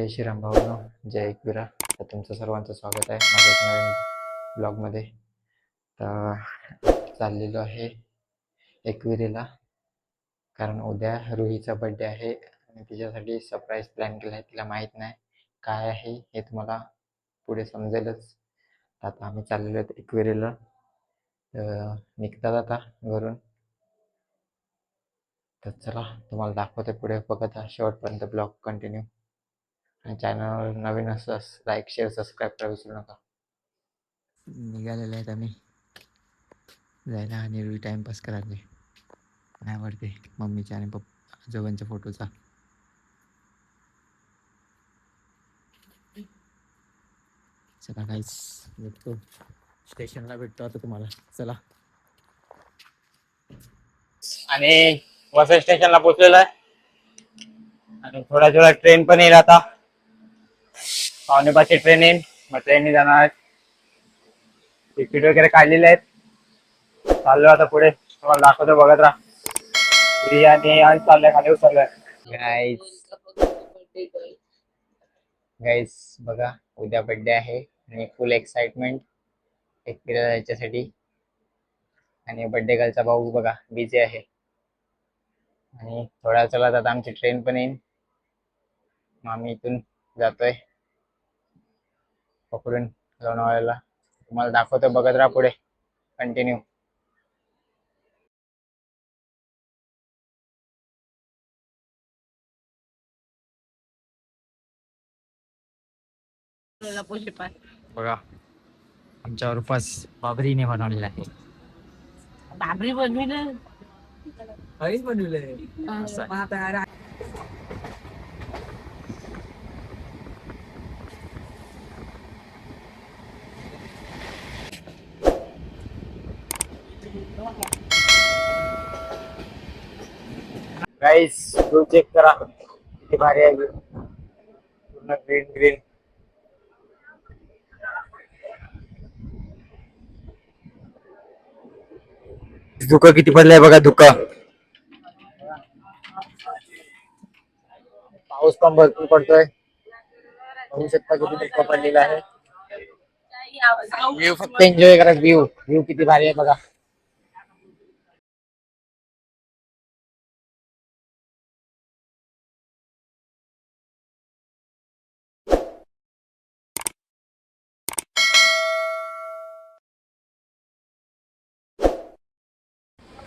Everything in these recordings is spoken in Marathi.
जय श्रीराम भाऊनो, जय एकविरा. तर तुमचं सर्वांचं स्वागत आहे माझ्या एक नवीन ब्लॉगमध्ये. तर चाललेलो आहे एकविरीला, कारण उद्या रुहीचा बड्डे आहे आणि तिच्यासाठी सरप्राईज प्लॅन केला आहे. तिला माहीत नाही काय आहे हे तुम्हाला पुढे समजेलच. आता आम्ही चाललेलो आहेत एकविरीला. निघतात आता घरून. तर चला तुम्हाला दाखवते पुढे, बघत हा शेवटपर्यंत ब्लॉग कंटिन्यू. आणि चॅनल नवीन असल्यास लाईक शेअर सबस्क्राईब करा विसरू नका. निघालेले आहेत आम्ही जायला आणि रुई टाइमपास करायला. नाही आवडते मम्मीच्या आणि आजोबांच्या फोटोचा. चला काहीच भेटतो स्टेशनला, भेटतो आता तुम्हाला. चला. आणि वसई स्टेशनला पोहोचलेलो आहे आणि थोड्याच वेळात ट्रेन पण येईल. आता 5:45ची ट्रेन येईल, मग ट्रेनने जाणार आहेत. तिकीट वगैरे काढलेले आहेत. चाललो आता पुढे, तुम्हाला दाखवतो, बघत राहा. आणि चाललंय खाली उतरलोय. गाईस बघा, उद्या बड्डे आहे आणि फुल एक्साइटमेंट एक फिरायला जायच्यासाठी. आणि बड्डे गर्लचा भाऊ बघा बिझी आहे. आणि थोड्या चला आता आमची ट्रेन पण येईल, मग आम्ही इथून जातोय पकडून लोणावळ्याला. तुम्हाला दाखवतो, बघत राहा पुढे कंटिन्यू. बघा आमच्यावर उपास बाबरीने बनवलेला आहे. बाबरी बनविलं हरीच बनवलंय. गाईस व्यू चेक करा, किती भारी आहे. पूर्ण ग्रीन ग्रीन. धुकं किती पडलंय बघा, धुकं. पाऊस पण भरपूर पडतोय, बघू शकता किती धुकं पडलेलं आहे. व्ह्यू फक्त एन्जॉय करा. व्ह्यू व्ह्यू किती भारी आहे बघा.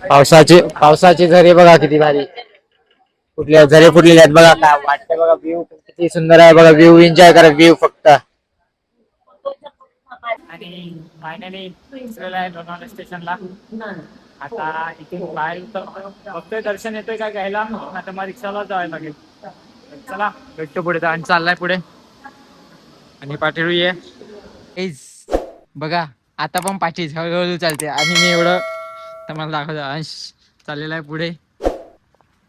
पावसाचे झरे बघा किती भारी. कुठल्या झरे फुटलेले आहेत बघा, काय वाटतंय बघा. व्ह्यू किती सुंदर आहे बघा. व्ह्यू एन्जॉय करा, व्ह्यू फक्त. आणि फायनली पोहोचलेला आहे लोणावळा स्टेशनला. आता इथून बाहेर बघतोय दर्शन येतोय का घ्यायला, आता मग रिक्षाला जावं लागेल. चला भेटतो पुढे. आणि चाललाय पुढे आणि पाठीळू ये बघा आता पण पाठीच हळूहळू चालते आणि मी एवढं तुम्हाला दाखवतो. अंश चाललेला आहे पुढे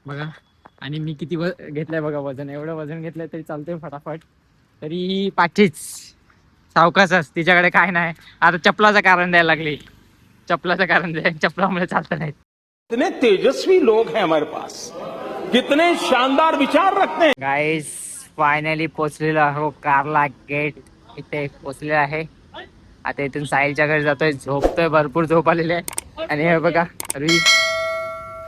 बघा. आणि मी किती घेतलंय बघा वजन. एवढं वजन घेतलंय तरी चालतंय फटाफट. तरी पाठीच सावकाशच, तिच्याकडे काय नाही. आता चपलाचं कारण द्यायला लागली. चपलाचं कारण द्या, चपलामुळे चालत नाही. कितने तेजस्वी लोग हैं हमारे पास, कितने शानदार विचार रखते हैं. गाईस फायनली पोहोचलेलो आहो कार्ला गेट इथे पोहोचलेला आहे. आता इथून साहिलच्या घरी जातोय. झोपतोय, भरपूर झोप आलेली आहे. आणि हे बघा रुई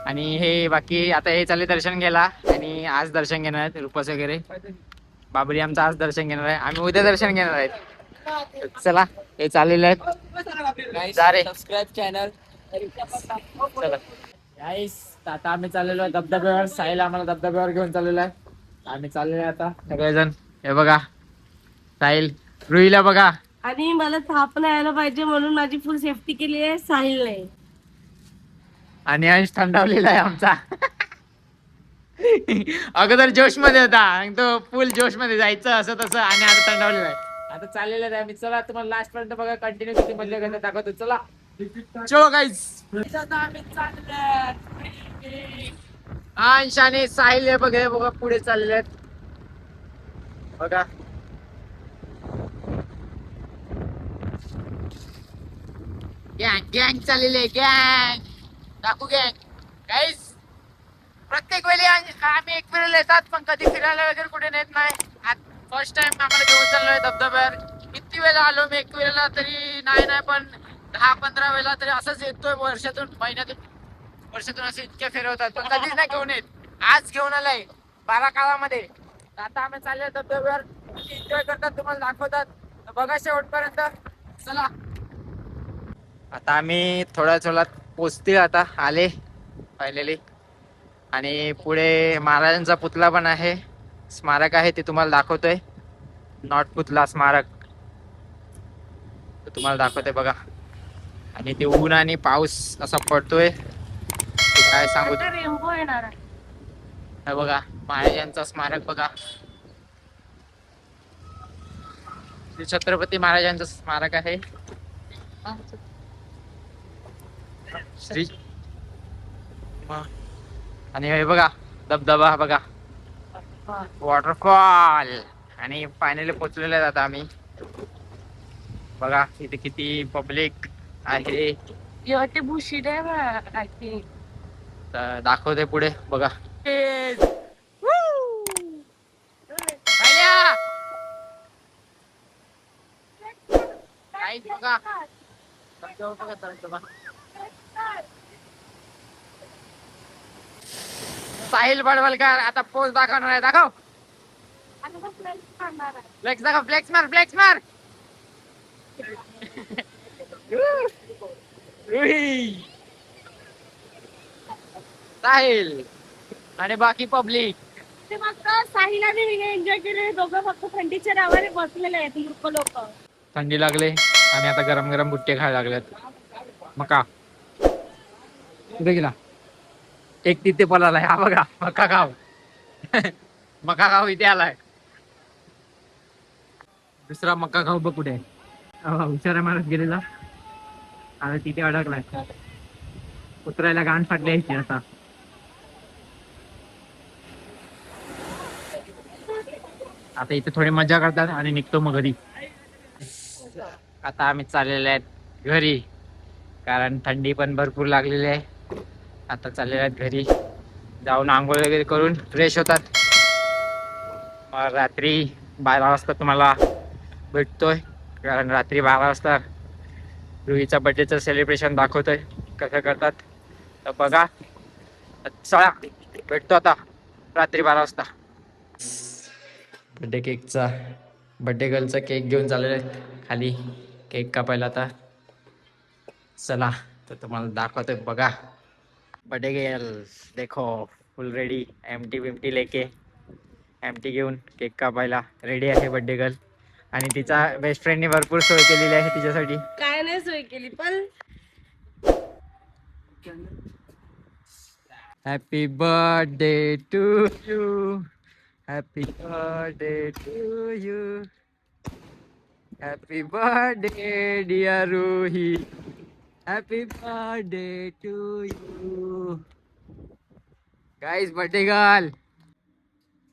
आणि हे बाकी. आता हे चालले दर्शन घ्यायला आणि आज दर्शन घेणार आहेत रुपास वगैरे. बाबरी आमचं आज दर्शन घेणार आहे, आम्ही उद्या दर्शन घेणार आहेत. चला हे चाललेले आहेत सबस्क्राईब चॅनल. चला गाईस आता आम्ही चाललेलो आहे धबधब्यावर. साहिल आम्हाला धबधब्यावर घेऊन चाललेला आहे. आम्ही चाललेलो आहे आता सगळेजण. हे बघा साहिल, रुईला बघा. आणि मला थाप नाही यायला पाहिजे म्हणून माझी फुल सेफ्टी केली आहे साहिलने. आणि अंश थंडावलेला आहे आमचा. अगोदर जोश मध्ये होता, तो फुल जोश मध्ये जायचं असं तसं, आणि आता थंडावलेला आहे. आता चाललेलं आहे आम्ही. चला तुम्हाला लास्ट पर्यंत बघा कंटिन्यू किती मधल्या घंटा दाखवतो. चला चलो गाईज. अंश आणि साहिल हे बघा पुढे चाललेले आहेत बघा. गँग चाललेली आहे, गँग दाखवू गँग. गाईज प्रत्येक वेळी आम्ही एक फिरायला येतात, पण कधी फिरायला वगैरे कुठे नेत नाही. फर्स्ट टाइम आम्हाला घेऊन चाललोय धबधब्यावर. किती वेळा आलो मी, एक वेळेला तरी नाही पण 10-15 वेळा तरी असंच येतोय वर्षातून, महिन्यातून, वर्षातून असं इतके फिरवतात पण कधीच नाही घेऊन येत. आज घेऊन आलाय 12 काळामध्ये. आता आम्ही चाललोय धबधब्यावर, एन्जॉय करतात, तुम्हाला दाखवतात. तर बघा शेवटपर्यंत. चला, आता आम्ही थोड्या पोचतील, आता आले फायनली. आणि पुढे महाराजांचा पुतळा पण आहे, स्मारक आहे, ते तुम्हाला दाखवतोय. नॉट पुतला, स्मारक, ते तुम्हाला दाखवतोय बघा. आणि ते ऊन आणि पाऊस असा पडतोय, ते काय सांगू. रेनबो येणार आहे. हे बघा महाराजांचा स्मारक बघा, श्री छत्रपती महाराजांचं स्मारक आहे. श्री आणि हे बघा धबधबा बघा, वॉटरफॉल. आणि फायनली पोचलेले आहेत आता आम्ही. बघा इथे किती पब्लिक आहे. ते भुशीड आहे. तर दाखवते पुढे बघा. बघा साहिल बडवलकर आता पोच दाखवणार आहे. दाखव फ्लेक्स, दाखव फ्लेक्स मार, फ्लेक्स मार. साहिल आणि बाकी पब्लिक. ते फक्त साहिल आणि मी एन्जॉय केले. दोघं फक्त थंडीच्या नावाने बसलेले आहेत मूर्ख लोक. थंडी लागले आणि आता गरम गरम बुट्टे खायला लागलेत. मका कुठे गेला? एक तिथे पळालाय, हा बघा मका गाव. मका गाव इथे आलाय. दुसरा मका गाव बघ कुठे आहे. हुशारा मारत गेलेला, आता तिथे अडकलाय. उतरायला गाण फाटले यायची आता. आता इथे थोडी मजा करतात आणि निघतो मग घरी. आता आम्ही चाललेले आहेत घरी, कारण थंडी पण भरपूर लागलेली आहे. आता चाललेले आहेत घरी, जाऊन आंघोळ वगैरे करून फ्रेश होतात. मग रात्री 12 वाजता तुम्हाला भेटतोय, कारण रात्री 12 वाजता रुहीचा बर्थडेचं सेलिब्रेशन दाखवतोय कसं करतात. तर बघा, चला भेटतो आता रात्री 12 वाजता. बर्थडे गर्लचा केक घेऊन चाललेला आहे खाली, केक कापायला. आता चला तर तुम्हाला दाखवतोय बघा. बर्थडे गर्ल देखो फुल रेडी, एमटी बिमटी लेके, एमटी घेऊन केक कापायला रेडी आहे बर्थडे गर्ल. आणि तिचा बेस्ट फ्रेंडने भरपूर सोय केलेली आहे तिच्यासाठी. काय नाही सोय केली पण. Happy birthday to you, happy birthday to you, happy birthday dear Ruhi, happy birthday to you. Guys birthday girl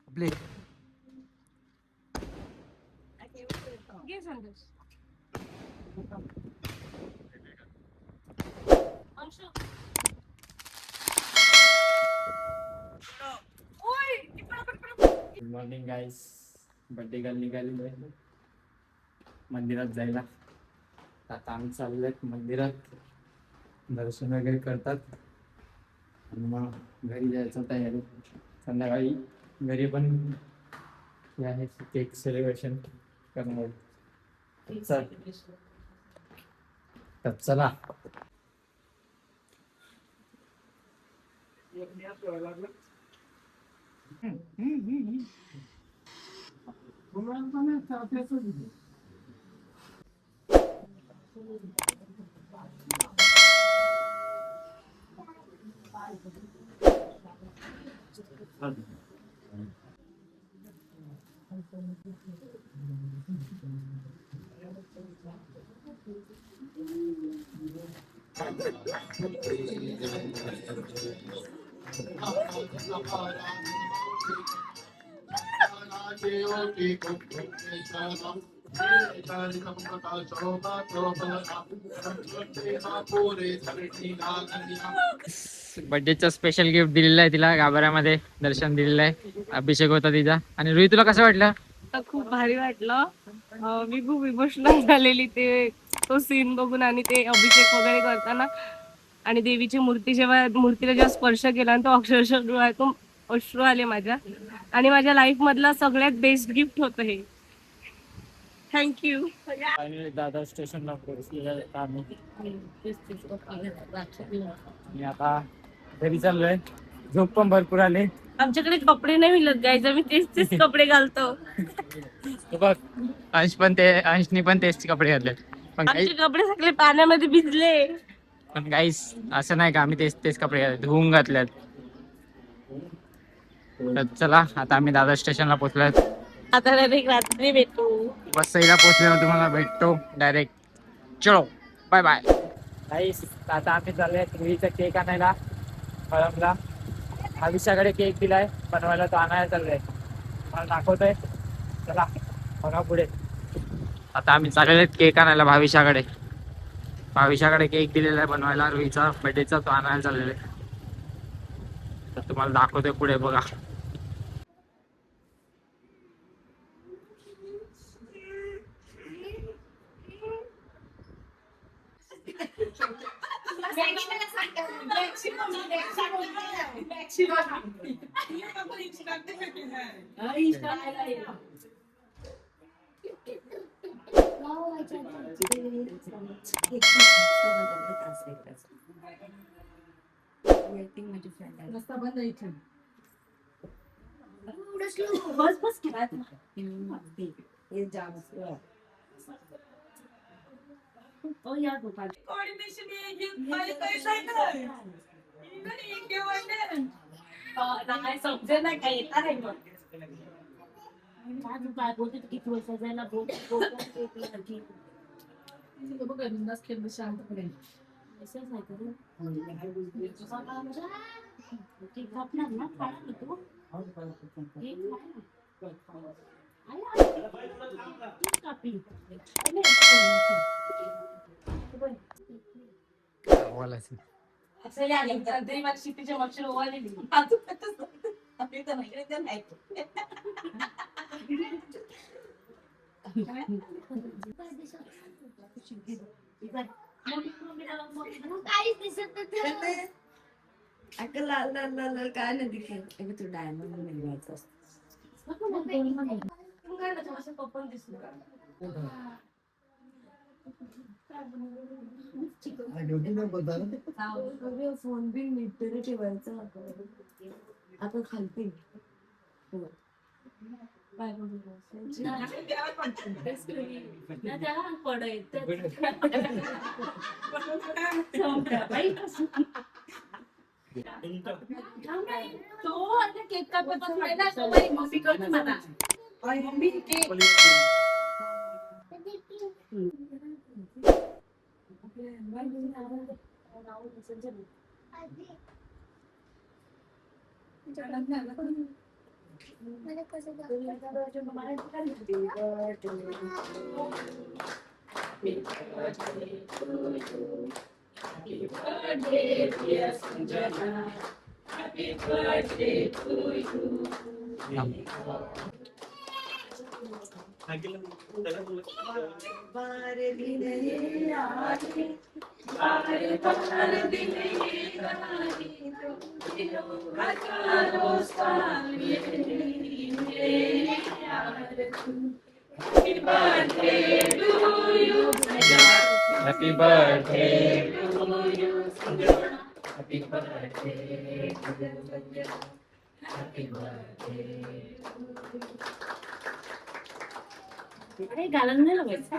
आपले. घे संदेश. अंशु. ओय, good morning guys. Birthday girl निघालेली आहे मंदिरात जायला. आता आम्ही चाललोय मंदिरात, दर्शन वगैरे करतात आणि मग घरी जायचं तयारी. संध्याकाळी घरी पण हे आहे केक सेलिब्रेशन करणार. तर चला. बर्थडेचं स्पेशल गिफ्ट दिलेलं आहे तिला, गाभाऱ्यामध्ये दर्शन दिलेलं आहे. अभिषेक होता तिचा. आणि रुही तुला कसं वाटलं? आता खूप भारी वाटलं. मी खूप इमोशनल झालेली ते तो सीन बघून आणि ते अभिषेक वगैरे करताना आणि देवीची मूर्तीला जेव्हा स्पर्श केला आणि तो अक्षरशः डोळ्यातून अश्रू आले माझ्या. आणि माझ्या लाईफ मधला सगळ्यात बेस्ट गिफ्ट होतं हे. थँक्यू. फायनली दादर स्टेशनला पोहोचलेलो आहे आम्ही. मी आता घरी चाललोय. झोप पण भरपूर आले. आमच्याकडे कपडे नाही मिळत गायचं, मी तेच कपडे घालतो. बघ अंशनी पण तेच कपडे घातले. पण आमचे कपडे सगळे पाण्यामध्ये भिजले. पण गाईस असं नाही का आम्ही तेच कपडे धुवून घातल्यात. तर चला आता आम्ही दादर स्टेशनला पोहोचलोय. आता डायरेक्ट रात्री भेटू. वसईला पोहोचल्यावर तुम्हाला भेटतो डायरेक्ट. चलो बाय बाय. काहीच आता आम्ही चाललोय रुईचा केक आणायला कळमला. भविष्याकडे केक दिलाय बनवायला, तो आणायला चाललोय. मला दाखवतोय. चला बघा पुढे. आता आम्ही चाललेलो केक आणायला भाविशाकडे केक दिलेला आहे बनवायला रुईचा बर्थडेचा, तो आणायला चाललेला आहे. तर तुम्हाला दाखवतोय पुढे बघा. समजे ना काही शितीच्या मागच्या ओवाळली. लाल लाल लाल लाल काय नाही दिसत. तू डायमंड मिळवायचं पप्पन दिसू का फोन बिन नीट तरी ठेवायचा. आता खालती तो केक कापत मम्मी करतो मला. Mummy cake Happy birthday to you. Happy birthday to you. Happy birthday. अरे गाणं नाही लावायचं.